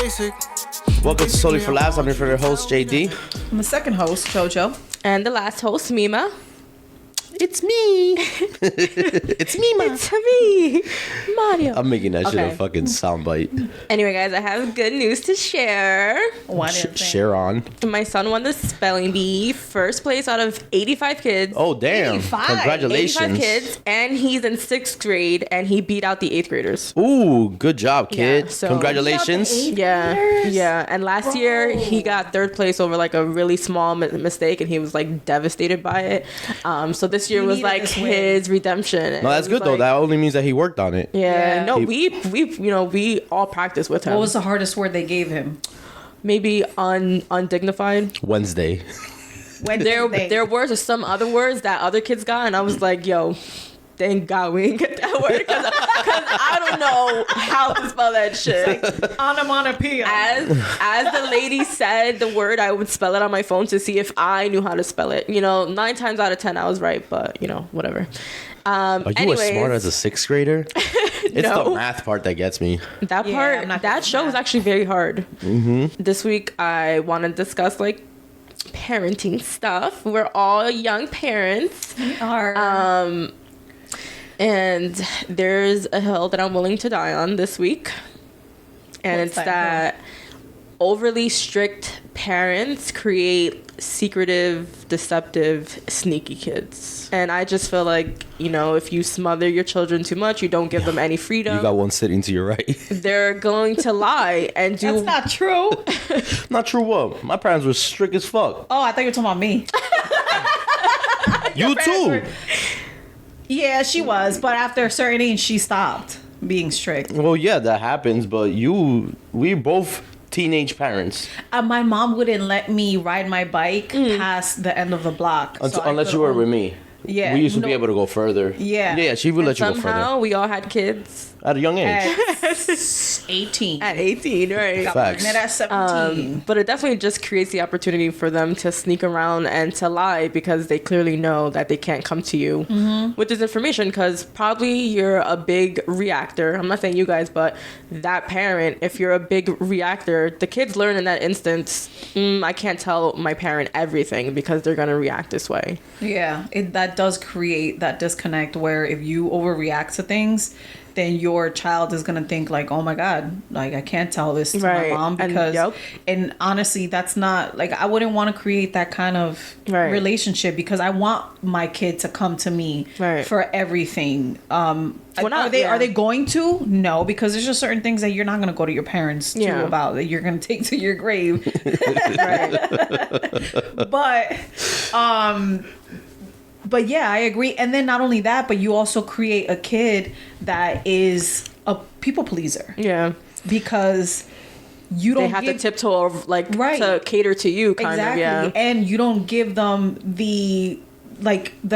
basic. Welcome to Souly for Laughs. I'm your favorite host, JD. I'm the second host, JoJo. And the last host, Mima. It's me. It's Mima. It's me, Mario. I'm making that shit Okay. a fucking soundbite. Anyway, guys, I have good news to share. What is it? Share on. My son won the spelling bee, first place out of 85 kids. Oh, damn. 85. Congratulations. 85 kids, and he's in 6th grade, and he beat out the 8th graders. Ooh, good job, kid. Yeah, so- Congratulations. Yeah. And last year, he got 3rd place over like a really small mistake, and he was like devastated by it. So this year He was needed like this win. his redemption. No, that's good, though. That only means that he worked on it. Yeah. No, He- we all practice with him. What was the hardest word they gave him? Maybe undignified. Wednesday. There were some other words that other kids got, and I was like, yo, thank God we didn't get that word, because I don't know how to spell that shit. Onomatopoeia. As the lady said the word, I would spell it on my phone to see if I knew how to spell it. 9 times out of 10 I was right, but whatever. Are you as smart as a 6th grader? It's No. the math part that gets me. That Yeah, part, I'm not good that at show was math. actually very hard. This week I want to discuss like parenting stuff. We're all young parents. We are. And there's a hill that I'm willing to die on this week. And What's it's that that overly strict parents create secretive, deceptive, sneaky kids. And I just feel like, if you smother your children too much, you don't give them any freedom. You got one sitting to your right. They're going to lie and do. That's not true. Not true what? My parents were strict as fuck. Oh, I thought you were talking about me. You too. Yeah, she was, but after a certain age, she stopped being strict. Well, yeah, that happens, but we both teenage parents. My mom wouldn't let me ride my bike past the end of the block. so I Unless could you were only- with me. Yeah, We used to be no. able to go further. Yeah. Yeah, she would let you go Somehow further. we all had kids At a young age. At 18. at 18, right? Got Facts. pregnant at 17. But it definitely just creates the opportunity for them to sneak around and to lie because they clearly know that they can't come to you with this information, because probably you're a big reactor. I'm not saying you guys, but that parent, if you're a big reactor, the kids learn in that instance, I can't tell my parent everything because they're going to react this way. Yeah, that does create that disconnect where if you overreact to things, then your child is gonna think like, oh my God, like I can't tell this to Right. my mom And, because yep. and honestly that's not like I wouldn't want to create that kind of Right. relationship because I want my kid to come to me Right. for everything. Well, are not- they yeah. are they going to? No, because there's just certain things that you're not gonna go to your parents to Yeah. about that you're gonna take to your grave. Right. But yeah, I agree. And then not only that, but you also create a kid that is a people pleaser Yeah. because you They don't have give, to tiptoe Right. to cater to you, kind exactly, of. Yeah. and you don't give them the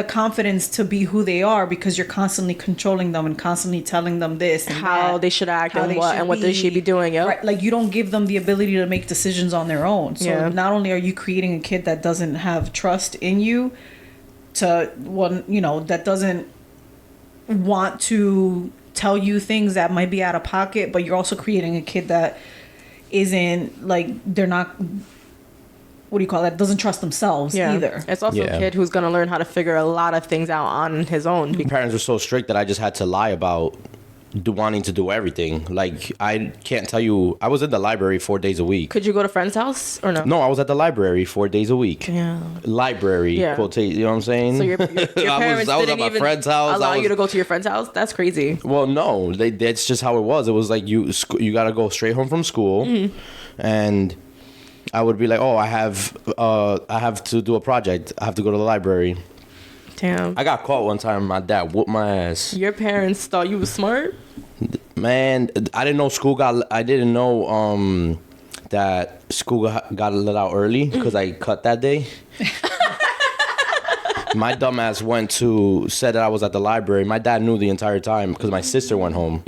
confidence to be who they are because you're constantly controlling them and constantly telling them this and How that, they should act how and they what they should be doing. Yep. Right, like you don't give them the ability to make decisions on their own. So Yeah. not only are you creating a kid that doesn't have trust in you, that doesn't want to tell you things that might be out of pocket, but you're also creating a kid that isn't like they're not. What do you call that? Doesn't trust themselves either. It's also Yeah. a kid who's going to learn how to figure a lot of things out on his own. My parents were so strict that I just had to lie about wanting to do everything. Like, I can't tell you. I was in the library 4 days a week. Could you go to friend's house or no? No, I was at the library 4 days a week. Yeah. Library, Yeah. quotation, you know what I'm saying? So your parents I was didn't at my even friend's house. allow I was, you to go to your friend's house? That's crazy. Well, no, that's just how it was. It was like you got to go straight home from school, and I would be like, oh, I have to do a project. I have to go to the library. Damn. I got caught one time. My dad whooped my ass. Your parents thought you was smart? Man, I didn't know I didn't know that school got let out early because I cut that day. My dumbass said that I was at the library. My dad knew the entire time because my sister went home.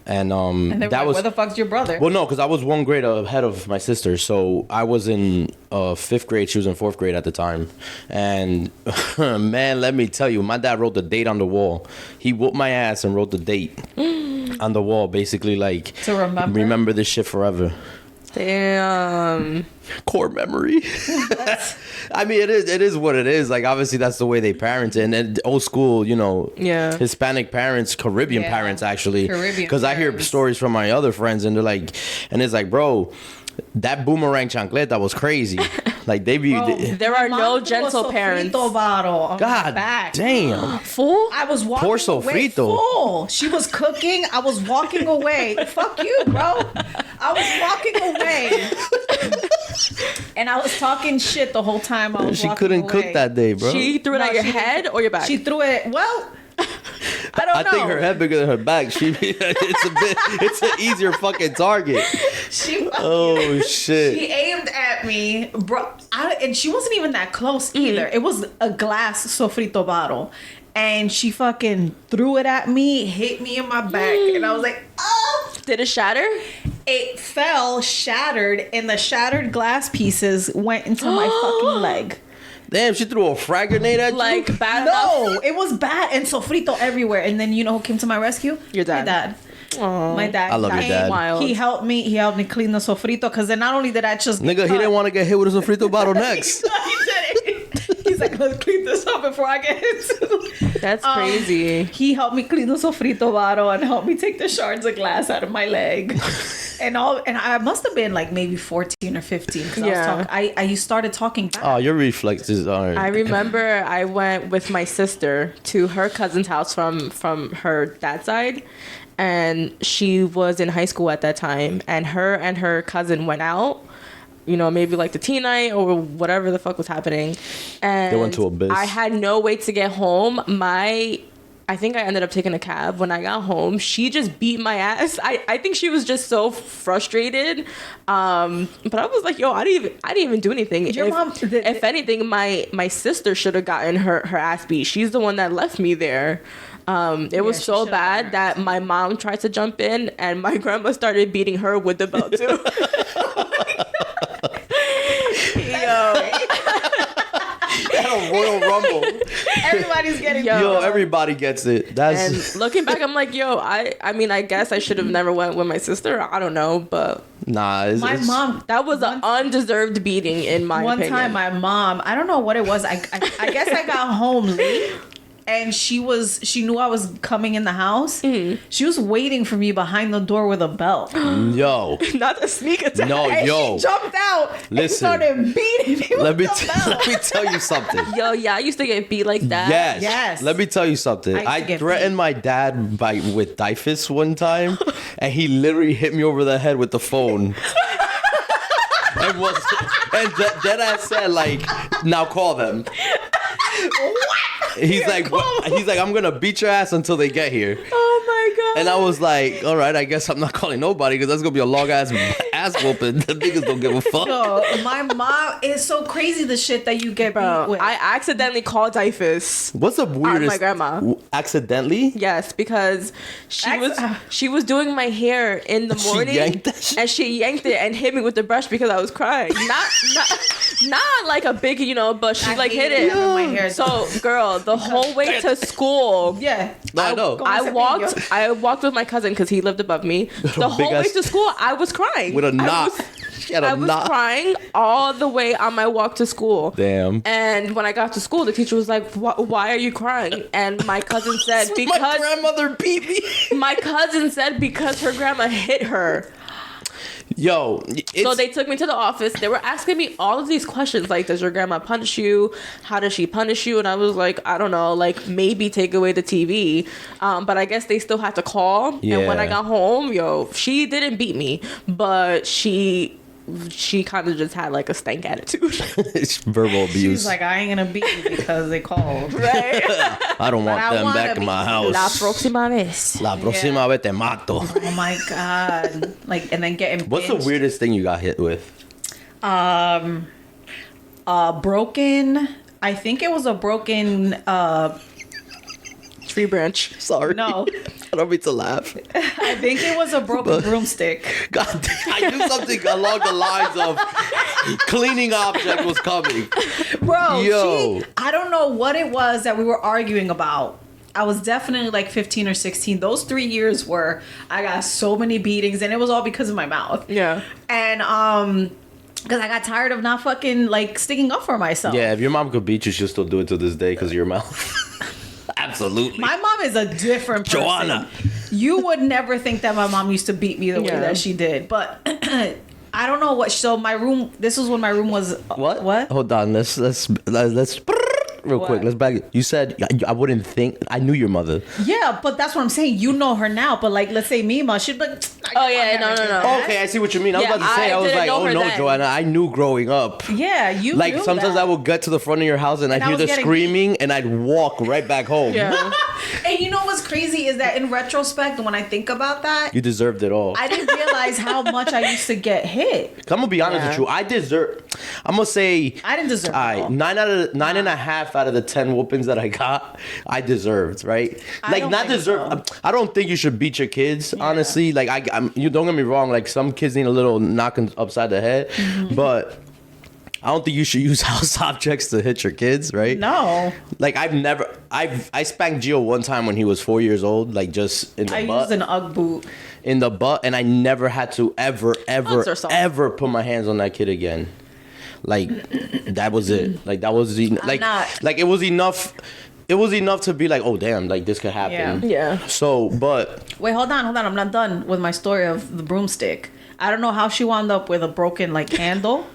And And they were that like, was where the fuck's your brother? well, no, because I was 1 grade ahead of my sister, so I was in 5th grade. She was in 4th grade at the time, and man, let me tell you, my dad wrote the date on the wall. He whooped my ass and wrote the date. on the wall, basically like To remember this shit forever. Damn. Core memory. I mean, it is what it is. Like, obviously, that's the way they parent, and old school, you know, Yeah. Hispanic parents, Caribbean Yeah. parents, actually. Caribbean Because I hear parents. stories from my other friends, and they're like, and it's like, bro, that boomerang chancleta was crazy. Like, they be, Bro, There my are mom no threw a gentle sofrito parents. bottle on my God back. damn. Fool? I was walking Poor away sofrito. full. She was cooking. I was walking away. Fuck you, bro. I was walking away. And I was talking shit the whole time I was She walking couldn't away. cook that day, bro. She threw it No, at your she didn't. head or your back? She threw it. Well, I don't I know. think her head bigger than her back. It's an easier fucking target. She Oh shit. She aimed at me, bro. And she wasn't even that close either. It was a glass sofrito bottle. And she fucking threw it at me, hit me in my back. And I was like, oh! Did it shatter? It fell, shattered, and the shattered glass pieces went into my fucking leg. Damn, she threw a frag grenade at you? Like, bad enough? No, it was bad and sofrito everywhere. And then you know who came to my rescue? Your dad. My dad. Aw. My dad. I love your came, dad. Wild. He helped me clean the sofrito because then not only did I just Nigga, he didn't want to get hit with a sofrito bottle next. he didn't. He's like, let's clean this up before I get hit. That's crazy. He helped me clean the sofrito bottle and helped me take the shards of glass out of my leg. And I must have been like maybe 14 or 15 because Yeah. I started talking back. Oh, your reflexes are. I remember I went with my sister to her cousin's house from her dad's side, and she was in high school at that time, and her cousin went out, you know, maybe like the tea night or whatever the fuck was happening, and They went to Abyss. I had no way to get home. I think I ended up taking a cab. When I got home, she just beat my ass. I think she was just so frustrated. But I was like, yo, I didn't even do anything. Your mom- if anything, my sister should have gotten her ass beat. She's the one that left me there. It was she so should've gotten bad her that my mom tried to jump in, and my grandma started beating her with the belt too. Yo. a Royal Rumble. Everybody's getting Yo, everybody gets it. And That's looking back, I'm like, yo, I mean, I guess I should have never went with my sister. I don't know, but nah. My mom. that was an undeserved beating in my One opinion. time, my mom. I don't know what it was. I guess I got home late. And she knew I was coming in the house. Mm-hmm. She was waiting for me behind the door with a belt. Yo. Not a sneak attack. No, And yo. she jumped out and Listen. started beating me with Let me the belt. let me tell you something. Yo, yeah, I used to get beat like that. Yes. Yes. Let me tell you something. I used to I get threatened my dad with Dyfus one time, and he literally hit me over the head with the phone. Then I said, like, now call them. He's like, I'm gonna beat your ass until they get here. Oh my god. And I was like, all right, I guess I'm not calling nobody because that's gonna be a long ass whooping. The niggas don't give a fuck. Yo, my mom is so crazy. The shit that you get beat Bro, with. I accidentally called Dyfus. What's the weirdest? my grandma. Accidentally? Yes, because she was doing my hair in the She morning, yanked that shit? and she yanked it and hit me with the brush because I was crying. Not like a big, but she I like hit hated it. having my hair So, girl, the whole way to school. yeah. No, I know. I walked with my cousin because he lived above me. The whole way ass- to school, I was crying. With a knot. She had a I was knot. crying all the way on my walk to school. Damn. And when I got to school, the teacher was like, "Why are you crying?" And my cousin said, My "Because grandmother beat me. my cousin said because her grandma hit her." Yo, So they took me to the office. They were asking me all of these questions, like, does your grandma punish you? How does she punish you? And I was like, I don't know, like, maybe take away the TV. But I guess they still had to call. Yeah. And when I got home, she didn't beat me, but she kind of just had like a stank attitude. it's verbal abuse. She's like, I ain't gonna beat you because they called. Right? I don't want I them wanna back in be my house. La próxima vez. La próxima vez te mato. Oh my god! Like, and then getting What's the pinched. weirdest thing you got hit with? Broken. I think it was a broken. Tree branch. Sorry. No. I don't mean to laugh. I think it was a broken broomstick. God damn, I knew something along the lines of cleaning object was coming. Bro, Yo. I don't know what it was that we were arguing about. I was definitely like 15 or 16. Those 3 years were I got so many beatings, and it was all because of my mouth. Yeah. And because I got tired of not fucking like sticking up for myself. Yeah, if your mom could beat you, she'll still do it to this day because of your mouth. Absolutely. My mom is a different person. Joanna. You would never think that my mom used to beat me the way that she did, but I don't know what. So my room. This was when my room was. What? What? Hold on. Let's real What? quick. Let's back. You said I wouldn't think. I knew your mother. Yeah, but that's what I'm saying. You know her now, but like, let's say Mima, she'd be like, Oh, yeah, no. Okay, I see what you mean. I was Yeah, about to say. I I was didn't like, know oh her no, then. Joanna. I knew growing up. Yeah, you Like knew sometimes that. I would get to the front of your house and I'd I hear was the getting screaming and I'd walk right back home. Yeah. And you know what's crazy is that in retrospect, when I think about that, You deserved it all. I didn't realize how much I used to get hit. I'm gonna be honest Yeah. with you. I'm gonna say. I didn't deserve it. All right, 9.5 out of the 10 whoopings that I got, I deserved, right? I Like don't not think deserve. I don't think you should beat your kids. Honestly, like you don't get me wrong. Like some kids need a little knocking upside the head, Mm-hmm. but I don't think you should use house objects to hit your kids, right? No, Like I spanked Gio one time when he was 4 years old, like just in the I butt. used an UGG boot. In the butt, and I never had to Once or so. ever put my hands on that kid again. Like that was it. Like that was like it was enough. It was enough to be like, oh damn, like this could happen. Yeah. So, but Wait, hold on. I'm not done with my story of the broomstick. I don't know how she wound up with a broken like handle,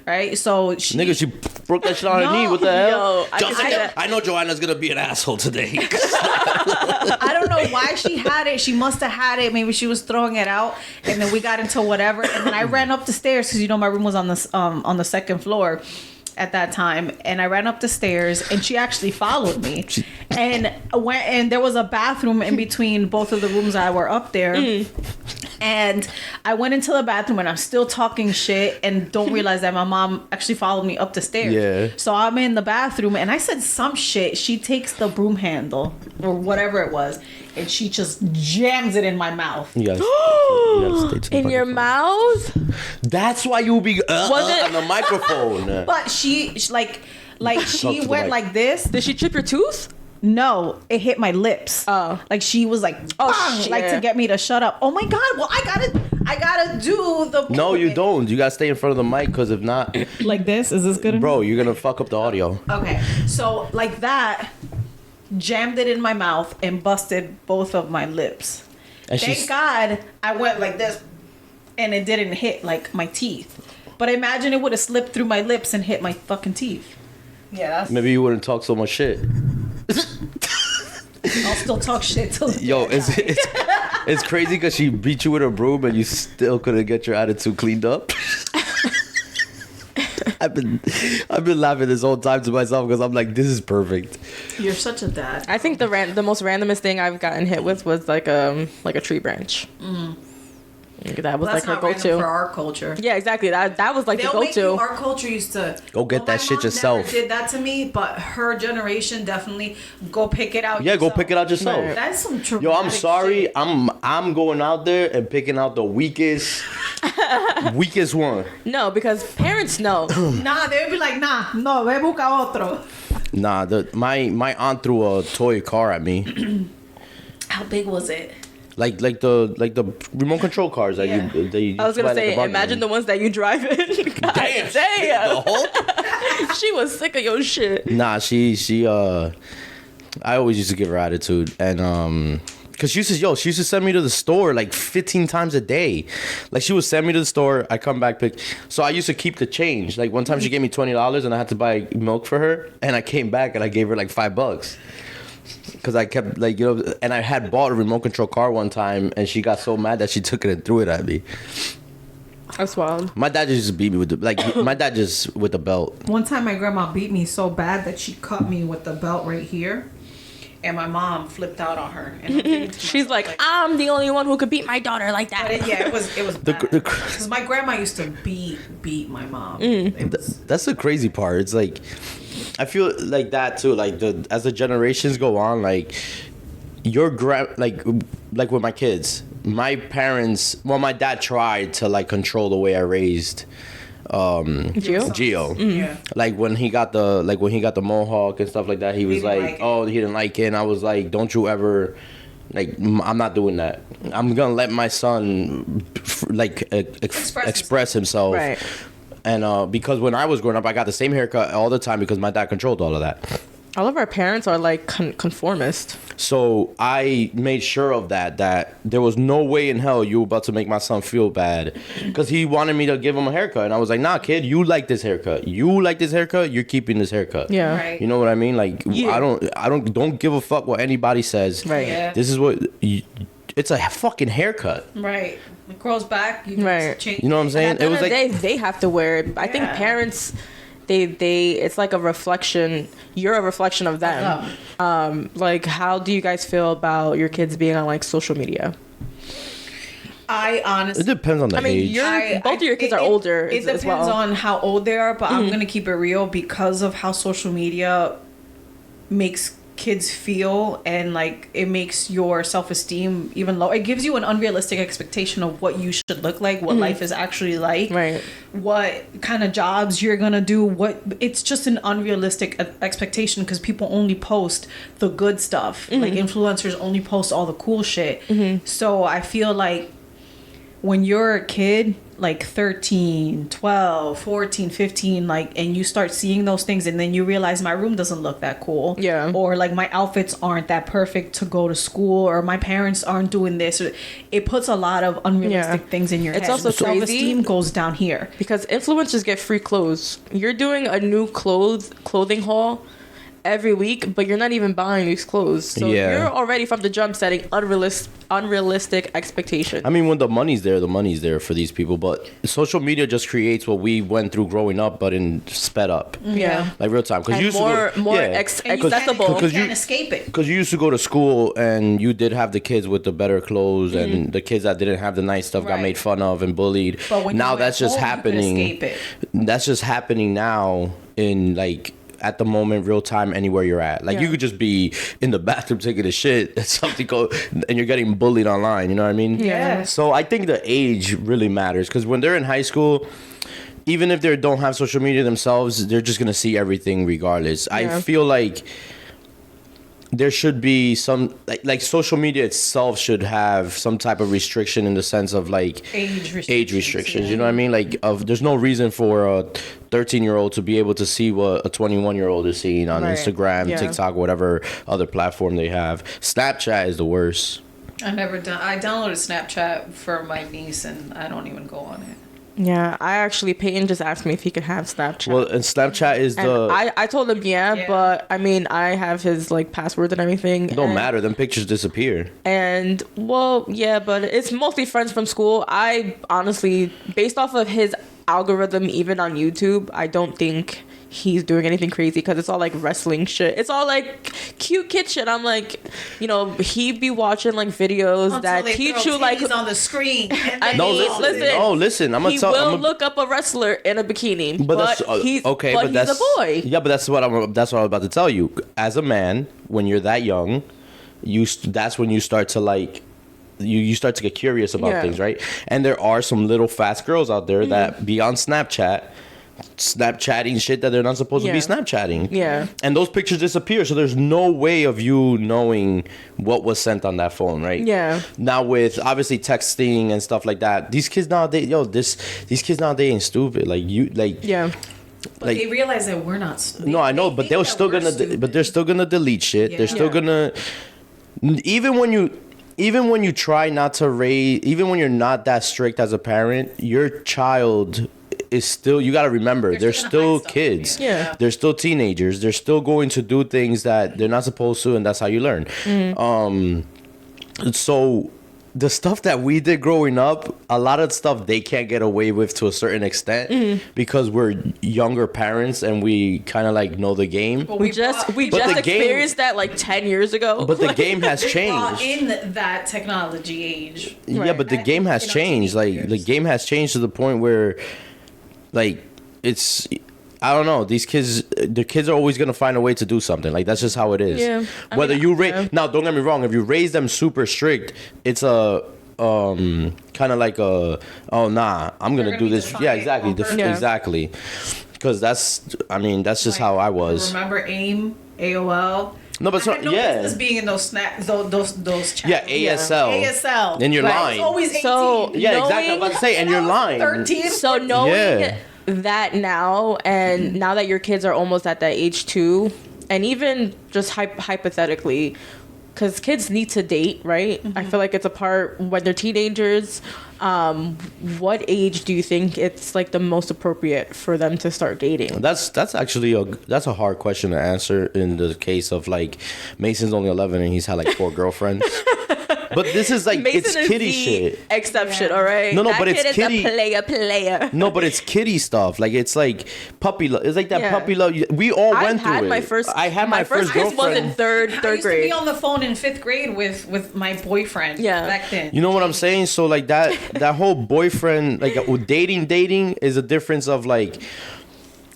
right? So she, nigga, she broke that shit on her No. knee. What the hell? Yo, I Jessica, can see I know Joanna's gonna be an asshole today. I don't know why she had it. She must have had it. Maybe she was throwing it out, and then we got into whatever. And then I ran up the stairs because my room was on the second floor at that time, and I ran up the stairs, and she actually followed me, and went, and there was a bathroom in between both of the rooms that were up there. And I went into the bathroom and I'm still talking shit and don't realize that my mom actually followed me up the stairs. Yeah. So I'm in the bathroom and I said some shit. She takes the broom handle or whatever it was and she just jams it in my mouth. You gotta stay to the In your microphone. mouth? That's why you be Was it- on the microphone. But she Talk she to the went mic. like this. Did she chip your tooth? No, it hit my lips. Oh. Like she was like, Oh, bang, shit. like to get me to shut up. Oh my God. Well, I gotta do the. No, you don't. You gotta stay in front of the mic because if not, Like this? Is this good enough? bro, you're gonna fuck up the audio. Okay, so like that, jammed it in my mouth and busted both of my lips. And Thank God I went like this and it didn't hit like my teeth. But imagine it would have slipped through my lips and hit my fucking teeth. Yeah, that's, maybe you wouldn't talk so much shit. I'll still talk shit till the Yo, day I die. it's crazy because she beat you with a broom and you still couldn't get your attitude cleaned up. I've been laughing this whole time to myself because I'm like, this is perfect. You're such a dad. I think the most randomest thing I've gotten hit with was like a tree branch. That was That's like her not random go-to. for our culture. Yeah, exactly. That was like They'll the make you, go-to. our culture used to Go get well, that my shit mom yourself. Never did that to me, but her generation definitely go pick it out. Yeah, go pick it out yourself. Right. That's some traumatic Yo, I'm sorry. shit. I'm going out there and picking out the weakest one. No, because parents know. Nah, they'd be like, nah, no, ve busca otro. Nah, my aunt threw a toy car at me. How big was it? Like the remote control cars that Yeah. you I was gonna buy, like, say, a bargain imagine the bin. ones that you drive in. God Damn. damn. The Hulk? She was sick of your shit. Nah, she I always used to give her attitude and cause she used to send me to the store like 15 times a day. Like she would send me to the store, I come back pick. So I used to keep the change. Like one time she gave me $20 and I had to buy milk for her, and I came back and I gave her like $5. Cause I kept like and I had bought a remote control car one time, and she got so mad that she took it and threw it at me. That's wild. My dad just beat me with my dad just with the belt. One time my grandma beat me so bad that she cut me with the belt right here. And my mom flipped out on her. And I'm thinking to She's myself, like, I'm the only one who could beat my daughter like that. but it was The- bad. the- Because my grandma used to beat my mom. It was, That's the crazy part. It's like I feel like that too. Like as the generations go on, like your like with my kids, my parents. Well, my dad tried to like control the way I raised Gio. Yeah. Like when he got the mohawk and stuff like that, he was didn't like, like it. oh, he didn't like it. And I was like, don't you ever, like, I'm not doing that. I'm gonna let my son express himself. Right. And because when I was growing up, I got the same haircut all the time because my dad controlled all of that. All of our parents are like conformist. So I made sure of that there was no way in hell you were about to make my son feel bad, because he wanted me to give him a haircut, and I was like, nah, kid, you like this haircut. You're keeping this haircut. Yeah. Right. You know what I mean? Like, Yeah. I don't give a fuck what anybody says. Right. Yeah. This is what it's a fucking haircut. Right. It grows back. You Right. change You know what I'm saying? At the end of the day, they have to wear it. I think Yeah. parents, they it's like a reflection. You're a reflection of them. Like, how do you guys feel about your kids being on like social media? I honestly. It depends on the I mean, age. both of your kids are older It as depends well. on how old they are, but I'm gonna keep it real because of how social media makes kids feel, and like it makes your self-esteem even low. It gives you an unrealistic expectation of what you should look like, what life is actually like, Right. what kind of jobs you're gonna do. What it's just an unrealistic expectation because people only post the good stuff. Like influencers only post all the cool shit. So I feel like when you're a kid, like 13, 12, 14, 15, like, and you start seeing those things, and then you realize my room doesn't look that cool. Yeah. Or like my outfits aren't that perfect to go to school, or my parents aren't doing this. It puts a lot of unrealistic Yeah. things in your It's head. also crazy. Self-esteem goes down here. Because influencers get free clothes. You're doing a new clothing haul every week, but you're not even buying these clothes. So Yeah. you're already from the jump setting unrealistic expectations. I mean, when the money's there for these people. But social media just creates what we went through growing up, but in sped up. Yeah. Like real time. Because And you used more to go, And you accessible. can't, you 'Cause can't you- escape it. Because you used to go to school and you did have the kids with the better clothes, Mm-hmm. and the kids that didn't have the nice stuff got Right. made fun of and bullied. But when Now you were that's at just home, you could happening. escape it. That's just happening now in like at the moment, real time, anywhere you're at. Like you Yeah. could just be in the bathroom taking a shit and something and you're getting bullied online. You know what I mean? Yeah. So I think the age really matters, because when they're in high school, even if they don't have social media themselves, they're just gonna see everything regardless. I Yeah. feel like there should be some like social media itself should have some type of restriction in the sense of like age restrictions. You know what I mean? Like there's no reason for a 13-year-old to be able to see what a 21-year-old is seeing on Right. Instagram, Yeah. TikTok, whatever other platform they have. Snapchat is the worst. I downloaded Snapchat for my niece, and I don't even go on it. Yeah, Peyton just asked me if he could have Snapchat. Well, and Snapchat is and the I told him Yeah. but I mean, I have his like password and everything. it don't and, matter. Them pictures disappear. And well, yeah, but it's mostly friends from school. I honestly, based off of his algorithm, even on YouTube, I don't think he's doing anything crazy, because it's all like wrestling shit. It's all like cute kid shit. I'm like, he'd be watching like videos that teach you like on the screen. I No, mean, listen. I'm gonna he tell. will look up a wrestler in a bikini, but he's okay. but But he's that's a boy. Yeah, but that's what I'm about to tell you. As a man, when you're that young, that's when you start to like. You start to get curious about Yeah. things, right? And there are some little fast girls out there that be on Snapchatting shit that they're not supposed to be Yeah. Snapchatting. Yeah. And those pictures disappear, so there's no way of you knowing what was sent on that phone, right? Yeah. Now with obviously texting and stuff like that, these kids nowadays, these kids nowadays ain't stupid. Yeah. But like- they realize that we're not stupid. No, I know, but they're still gonna, but they're still gonna delete shit. They're still gonna, even when you try not to raise, even when you're not that strict as a parent, your child is still, you got to remember, they're still still gonna hide stuff. kids. Yeah. They're still teenagers. They're still going to do things that they're not supposed to, and that's how you learn. So the stuff that we did growing up, a lot of stuff they can't get away with to a certain extent because we're younger parents and we kind of like know the game. But We just But the game- experienced that like 10 years ago. But the game has we brought changed. in that technology age. Yeah, but the At- game has in our changed. Like teenage the years. game has changed to the point where, like, it's. I don't know. The kids are always gonna find a way to do something. Like that's just how it is. Yeah. Whether you raise yeah. now, don't get me wrong. If you raise them super strict, it's a kind of like a, oh nah, I'm gonna They're do gonna be this. Yeah, defiant exactly, on purpose. Yeah. exactly. Because that's just how I was. Remember AIM, AOL. No, but so, I had no yeah, business being in those those chats. yeah, ASL, ASL. and you're Right. lying. It's always 18. So- Yeah, exactly. I'm about to say, and you're lying. 13. So knowing Yeah. that now, and now that your kids are almost at that age too, and even just hypothetically, because kids need to date, right? I feel like it's a part when they're teenagers. What age do you think it's like the most appropriate for them to start dating? That's actually that's a hard question to answer in the case of like Mason's only 11 and he's had like 4 girlfriends. But this is like Mason it's is kiddie the shit. exception, Yeah. all right? No, That but it's kid is kiddie. a player. No, but it's kiddie stuff. Like it's like puppy love. It's like that Yeah. puppy love. We all I went through had it. my first. I had my first kiss was in girlfriend. third I used to grade. be on the phone in 5th grade with my boyfriend. Yeah. Back then. You know what I'm saying? So like that whole boyfriend, like dating is a difference of like,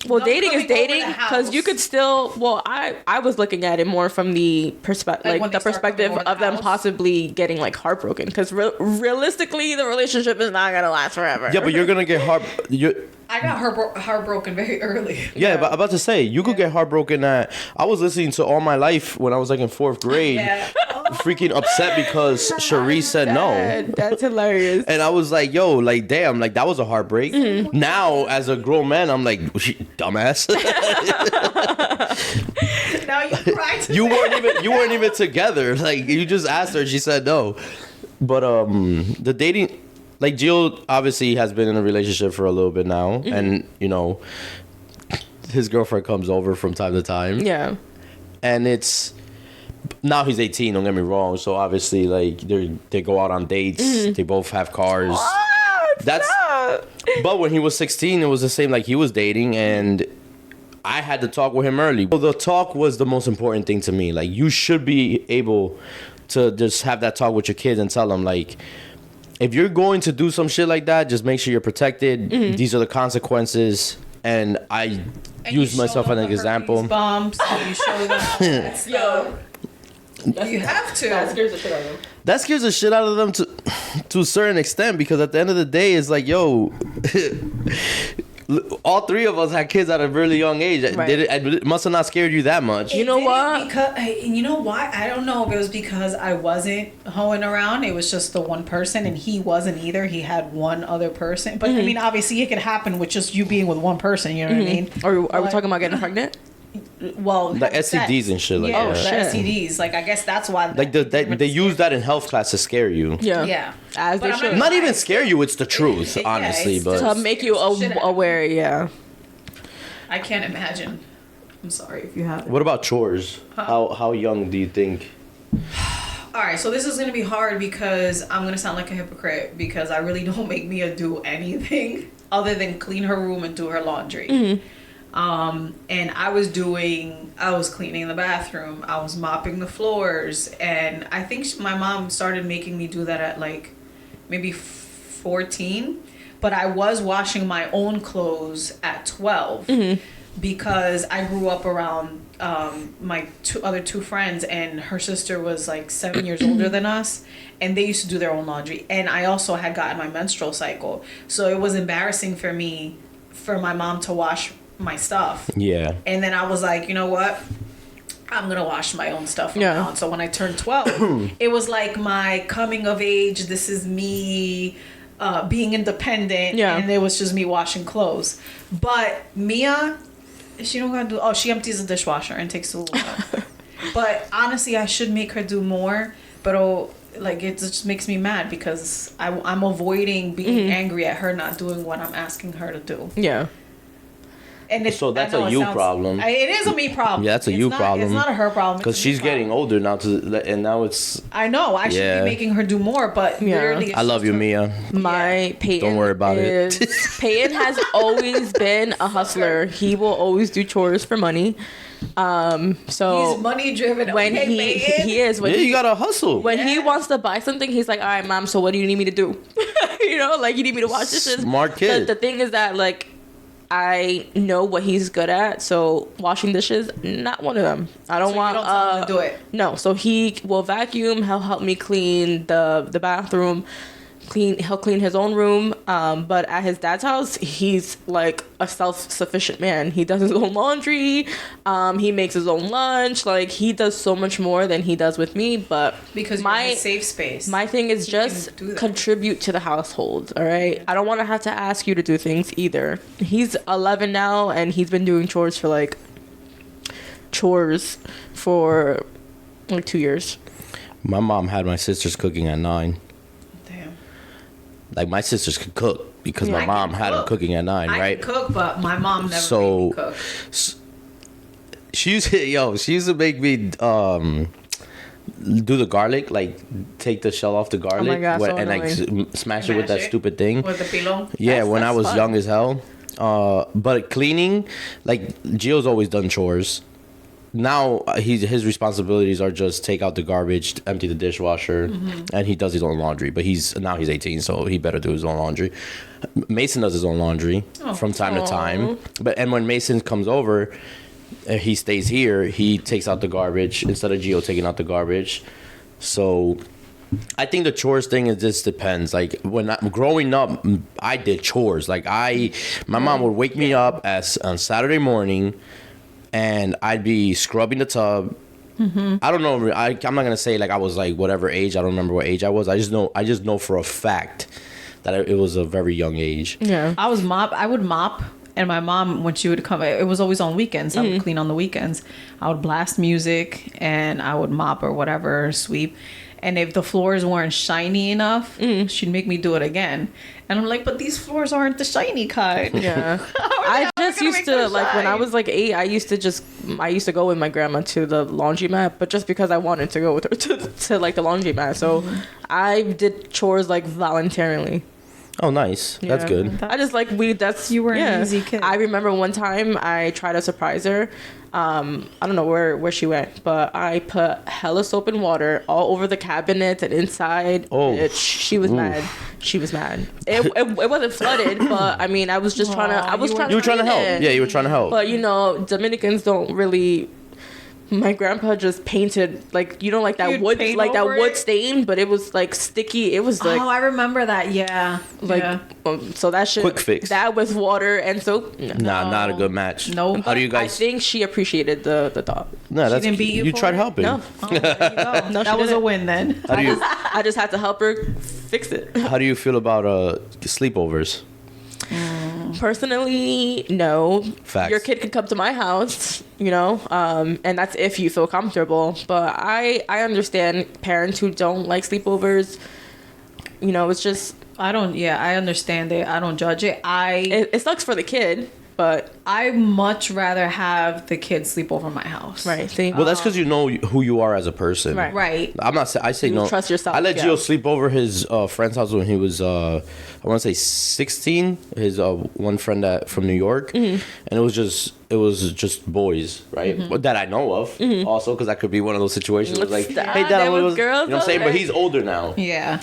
Well, Them dating is coming over dating the because you house. could still. Well, I was looking at it more from the perspective, Like like when the they start perspective coming over of the them house? possibly getting like heartbroken. Because realistically, the relationship is not gonna last forever. yeah, but you're gonna get I got heartbroken very early. Yeah, but I'm about to say you could get heartbroken at. I was listening to All My Life when I was like in 4th grade, Yeah. freaking upset because Cherie said no. That's hilarious. And I was like, yo, like, damn, like, that was a heartbreak. Mm-hmm. Now, as a grown man, I'm like, dumbass. Now you cry. you weren't even together. Like, you just asked her, she said no. But the dating, like, Jill obviously has been in a relationship for a little bit now, and you know, his girlfriend comes over from time to time, Yeah. and it's. Now he's 18, don't get me wrong. So obviously, like, they go out on dates. They both have cars. That's. But when he was 16, it was the same. Like, he was dating, and I had to talk with him early. So the talk was the most important thing to me. Like, you should be able to just have that talk with your kids and tell them, like, if you're going to do some shit like that, just make sure you're protected. These are the consequences. And I use myself as an example. Bumps. You show them all that stuff. You have to. That scares the shit out of them. That scares the shit out of them to a certain extent, because at the end of the day, it's like, yo, all 3 of us had kids at a really young age. Right. It must have not scared you that much. You know what? Because you know why? I don't know if it was because I wasn't hoeing around. It was just the one person, and he wasn't either. He had one other person. But I mean, obviously, it could happen with just you being with one person. You know what I mean? Are we But- talking about getting pregnant? Well, Like having STDs sex. and shit like yeah, that. the STDs. Like, I guess that's why. Like they use that in health class to scare you. Yeah. Yeah. As But they I'm should. Not even scare you, it's the truth, Yeah, honestly. it's But To make you Shit out of aware, yeah. I can't imagine. I'm sorry if you have. what about chores? How young do you think? All right, so this is gonna be hard because I'm gonna sound like a hypocrite because I really don't make Mia do anything other than clean her room and do her laundry. And I was cleaning the bathroom, I was mopping the floors, and I think my mom started making me do that at like maybe 14, but I was washing my own clothes at 12 because I grew up around my other two friends, and her sister was like 7 years older than us, and they used to do their own laundry, and I also had gotten my menstrual cycle, so it was embarrassing for me for my mom to wash my stuff. Yeah. And then I was like, you know what? I'm gonna wash my own stuff from Yeah. now on. So when I turned 12, it was like my coming of age. This is me being independent, Yeah. and it was just me washing clothes. But Mia, she don't gotta do. Oh, she empties the dishwasher and takes the lid out. But honestly, I should make her do more. But like, it just makes me mad because I'm avoiding being angry at her not doing what I'm asking her to do. Yeah. And So that's I know a it you sounds- problem. It is a me problem. Yeah, that's a It's you not- problem. It's not a her problem. Because it's a me she's getting problem. older now, and now it's. I know. I should Yeah. be making her do more, but Yeah. literally, it's I love just you, her- Mia. My Peyton. Don't worry about it. Peyton has always been a hustler. He will always do chores for money. So He's money driven. when he is when Yeah, you he, gotta hustle. when he wants to buy something, he's like, all right, mom, so what do you need me to do? You know, like, you need me to wash dishes. Smart kid. The thing is that, like, I know what he's good at. So washing dishes, not one of them. I don't So want you don't tell him to do it. No. So he will vacuum. He'll help me clean the bathroom. He'll clean his own room. But at his dad's house, he's like a self-sufficient man. He does his own laundry. He makes his own lunch. Like, he does so much more than he does with me. But Because you're in a safe space. my thing is just can do that. contribute to the household. All right. I don't want to have to ask you to do things either. He's 11 now, and he's been doing chores for like 2 years. My mom had my sisters cooking at 9. Damn. Like, my sisters could cook because my I mom can had them cook. cooking at 9, I right? can cook, but my mom never So- made me cook. She used to make me do the garlic, like take the shell off the garlic God, so and like smash it with that Smash it stupid thing. With the pillow. Yeah, when I that's was fun. young as hell. But cleaning, like Gio's always done chores. Now his responsibilities are just take out the garbage, empty the dishwasher, and he does his own laundry. But he's 18, so he better do his own laundry. Mason does his own laundry from time to time. And when Mason comes over, he stays here. He takes out the garbage instead of Gio taking out the garbage. So I think the chores thing, it just depends. Like when I'm growing up, I did chores. Like my mom would wake me up on Saturday morning, and I'd be scrubbing the tub. I don't know. I'm not gonna say like I was like whatever age. I don't remember what age I was. I just know for a fact that it was a very young age. Yeah. I would mop, and my mom, when she would come, it was always on weekends. I would clean on the weekends. I would blast music, and I would mop or whatever, sweep. And if the floors weren't shiny enough, she'd make me do it again. And I'm like, but these floors aren't the shiny kind. Yeah. I just used to, like, when I was like 8, I used to go with my grandma to the laundromat, but just because I wanted to go with her to like the laundromat. So I did chores like voluntarily. Oh, nice. That's Yeah. good. I just like You were an easy kid. I remember one time I tried to surprise her. I don't know where she went, but I put hella soap and water all over the cabinets and inside. Oh. She was mad. She was mad. It wasn't flooded, but I mean, I was just trying to. I was trying. You were trying to clean help. it. Yeah, you were trying to help. But Dominicans don't really. My grandpa just painted like like that You'd wood paint like that over wood it? stain, but it was like sticky. It was like I remember that. Yeah. like yeah. so that shit. Quick fix. That with water and soap. No. Nah, not a good match. No. How do you I guys? think she appreciated the thought. No, that's didn't beat you you for tried it? helping. No. Oh, there you go. No, she that was a didn't. win then. How do you I just had to help her fix it. How do you feel about sleepovers? Personally, no. Facts. Your kid can come to my house, and that's if you feel comfortable. But I understand parents who don't like sleepovers. It's just I understand it. I don't judge it. it sucks for the kid, but I much rather have the kids sleep over my house. right. See, Well, that's because you know who you are as a person. Right. Right. I'm not. I say You no. trust yourself, I let yeah. Gio sleep over his friend's house when he was, I want to say 16. His one friend from New York, and it was just boys, right? That I know of. Also, because that could be one of those situations. Where like, Stop, hey, Dad, there what was girls you know what I'm saying? over But there. he's older now. Yeah.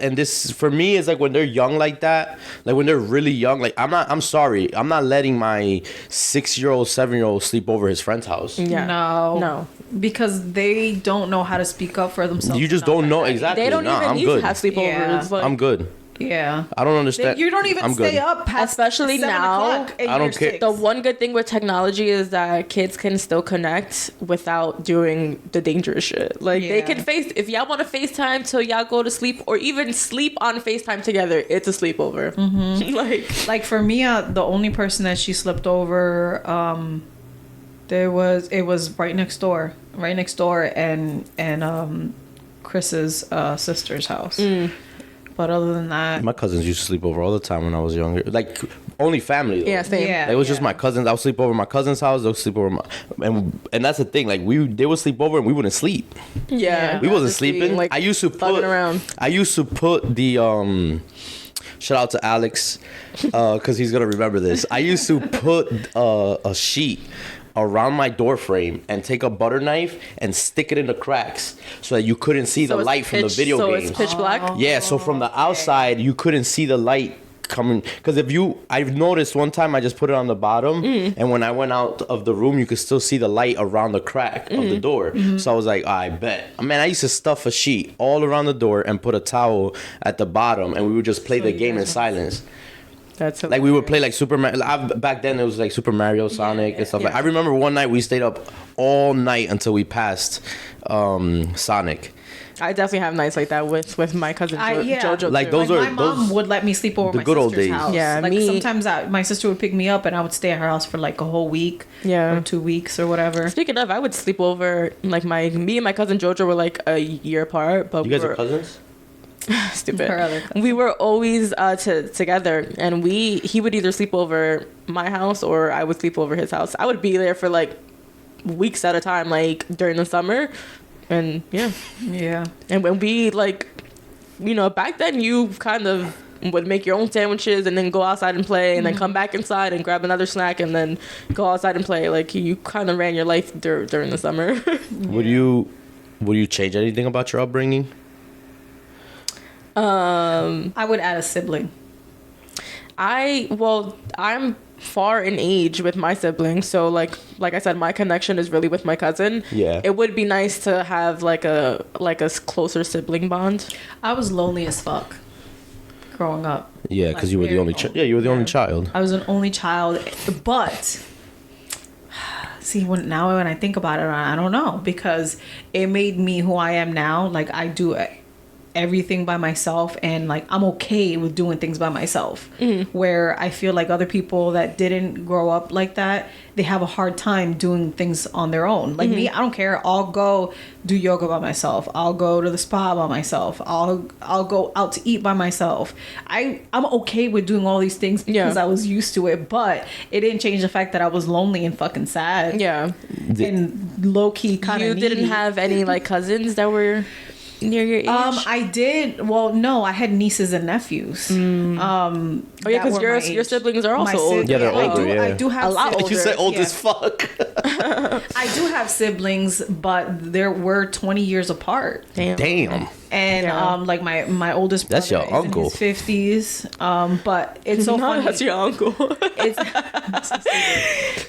And this for me is like when they're young like that, like when they're really young. Like I'm sorry, I'm not letting my 6-year-old, 7-year-old sleep over his friend's house. yeah. No. Because they don't know how to speak up for themselves. You just enough don't know at night. exactly. They don't Nah, even I'm need good. to have sleepovers. Yeah. Like, I'm good. Yeah. I don't understand. You don't even I'm stay good. up past Especially 7 now. o'clock and I don't you're care. 6. the one good thing with technology is that kids can still connect without doing the dangerous shit. Like they Yeah. can if y'all want to FaceTime till y'all go to sleep or even sleep on FaceTime together, it's a sleepover. Like for me, the only person that she slept over, it was right next door, and Chris's sister's house. But other than that, My cousins used to sleep over all the time when I was younger. Like only family. Though. Yeah, same. Yeah. It was just my cousins. I would sleep over my cousin's house. They'll sleep over my, and that's the thing. Like they would sleep over and we wouldn't sleep. Yeah, We wasn't just be, sleeping. like, I used to fucking put around. I used to put the shout out to Alex because he's gonna remember this. I used to put a sheet around my door frame and take a butter knife and stick it in the cracks so that you couldn't see the it's light from the pitch- video so games. it's pitch black. Yeah, so from the outside you couldn't see the light coming. Because I've noticed one time I just put it on the bottom, and when I went out of the room, you could still see the light around the crack of the door. So I was like, I bet. Man, I used to stuff a sheet all around the door and put a towel at the bottom, and we would just play the game in silence. That's like we would play like Super Mario. Back then it was like Super Mario, Sonic, and stuff. Like I remember one night we stayed up all night until we passed Sonic. I definitely have nights like that with my cousin Jojo. Like too. those like are my mom would let me sleep over the my good old sister's days. house. Yeah, like me- sometimes my sister would pick me up and I would stay at her house for like a whole week, Yeah. or 2 weeks or whatever. Speaking of, I would sleep over. Like me and my cousin Jojo were like a year apart, but You guys are cousins? stupid. Her other cousin. We were always together, and he would either sleep over my house or I would sleep over his house. I would be there for like weeks at a time, like during the summer, and yeah. And when we like, back then you kind of would make your own sandwiches and then go outside and play, and then come back inside and grab another snack and then go outside and play. Like you kind of ran your life during the summer. Would you change anything about your upbringing? I would add a sibling. I'm far in age with my siblings, so like I said, my connection is really with my cousin. Yeah. It would be nice to have like a closer sibling bond. I was lonely as fuck growing up. Yeah, because Like, you were the very only. lonely. Yeah, you were the only child. I was an only child, but see, when I think about it, I don't know, because it made me who I am now. Like I do everything by myself, and like I'm okay with doing things by myself. Where I feel like other people that didn't grow up like that, they have a hard time doing things on their own. Like me, I don't care. I'll go do yoga by myself. I'll go to the spa by myself. I'll go out to eat by myself. I'm okay with doing all these things because I was used to it, but it didn't change the fact that I was lonely and fucking sad. Yeah. And low key kind of. You didn't have any like cousins that were near your age? I did. Well, no, I had nieces and nephews. Oh yeah, because your siblings are also old. Yeah, they're older. I do have A lot siblings. You said old Yeah. as fuck. I do have siblings, but we're 20 years apart. Damn. And Yeah. like my oldest brother That's your is uncle. in his 50s. But it's so funny. That's your uncle.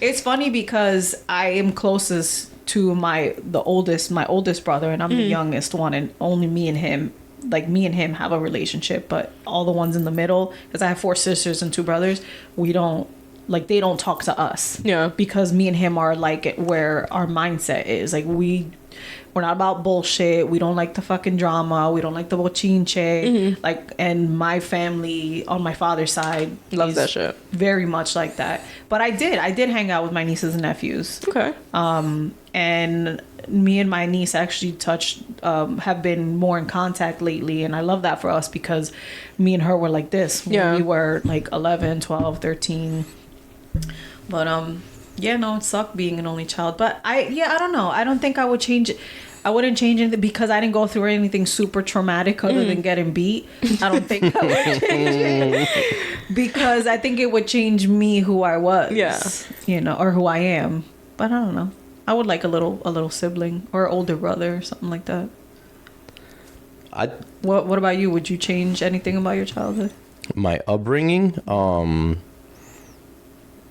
It's funny because I am closest to my oldest brother, and I'm the youngest one, and only me and him have a relationship. But all the ones in the middle, because I have 4 sisters and 2 brothers, they don't talk to us. Yeah. Because me and him are like where our mindset is. Like we're not about bullshit. We don't like the fucking drama. We don't like the bochinche. Like, and my family on my father's side Loves is that shit. very much like that. But I did hang out with my nieces and nephews. Okay. And me and my niece actually have been more in contact lately, and I love that for us because me and her were like this when we were like 11, 12, 13. But it sucked being an only child. But I don't know. I don't think I would change it. I wouldn't change anything because I didn't go through anything super traumatic other than getting beat. I don't think I would change it because I think it would change me who I was. Yeah. Or who I am. But I don't know. I would like a little sibling or older brother or something like that. What about you? Would you change anything about your childhood? My upbringing,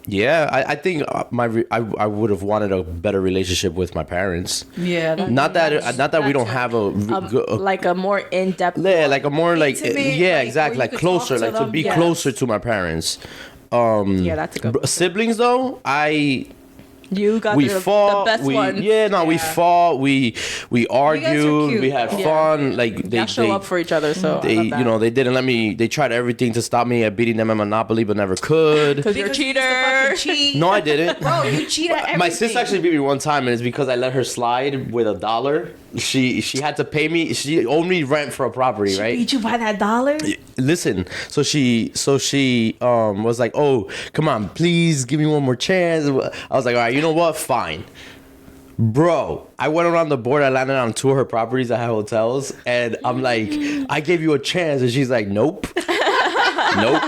yeah, I think I would have wanted a better relationship with my parents. Yeah. Not that we don't have like a more in-depth. Yeah, like a more like intimate, yeah, like, exactly, where you like could closer, talk to like to them. be Yes. closer to my parents. Yeah, that's a good one. Siblings though, You got we the fought. best ones. We fought. We argued. cute, We had though. fun. Like They show up for each other, so I They, love that. they didn't let me. They tried everything to stop me at beating them at Monopoly, but never could. Because you're a Because you used to cheater. fucking cheat. No, I didn't. Bro, you cheat at everything. My sister actually beat me one time, and it's because I let her slide with $1. She had to pay me. She owed me rent for a property, right? Beat you by that $1? Listen, so she was like, "Oh, come on, please give me one more chance." I was like, "All right, you know what? Fine." Bro, I went around the board. I landed on 2 of her properties that had hotels, and I'm like, "I gave you a chance," and she's like, "Nope." Nope.